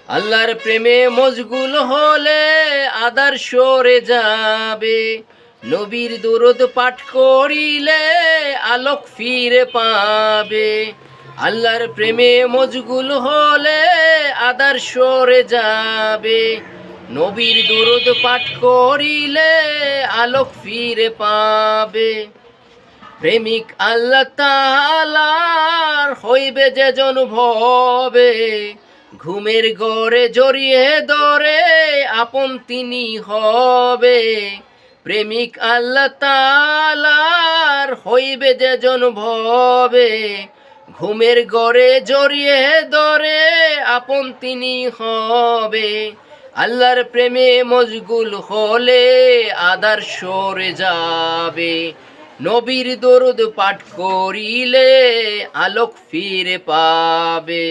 আল্লাহর প্রেমে মশগুল হলে আদর্শ রে যাবে, নবীর দুরূদ পাঠ করিলে আলোক ফিরে পাবে। আল্লাহর প্রেমে মশগুল হলে আদর্শ রে যাবে, নবীর দুরূদ পাঠ করিলে আলোক ফিরে পাবে। প্রেমিক আল্লাহ তাআলার হইবে যেজন ভবে, ঘুমের ঘরে জড়িয়ে ধরে আপন তিনি হবে। প্রেমিক আল্লাহ তাআলার হইবে যেজন ভবে, ঘুমের ঘরে জড়িয়ে ধরে আপন তিনি হবে। আল্লাহর প্রেমে মশগুল হলে আদর্শ রে যাবে, নবীর দরুদ পাঠ করিলে আলোক ফিরে পাবে।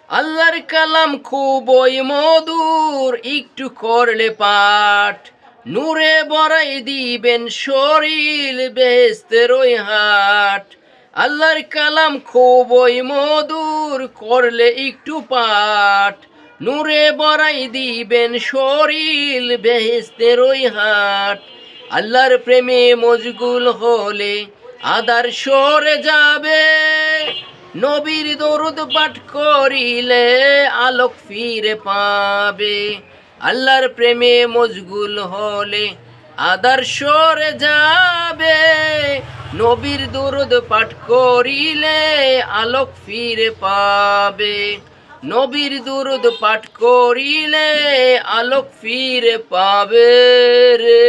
আল্লাহর কালাম খুবই মধুর, একটু করলে পাঠ নূরে ভরাই দিবেন শরীর, বেহেশতের ওই হাট। আল্লাহর কালাম খুবই মধুর, করলে একটু পাঠ নূরে ভরাই দিবেন শরীর, বেহেশতের ওই হাট। আল্লাহর প্রেমে মশগুল হলে আদর্শ রে যাবে, নবীর দরুদ পাঠ করিলে আলোক ফিরে পাবে। আল্লাহর প্রেমে মশগুল হলে আদর্শ রে যাবে, নবীর দরুদ পাঠ করিলে আলোক ফিরে পাবে। নবীর দুরূদ পাঠ করিলে আলোক ফিরে পাবে রে।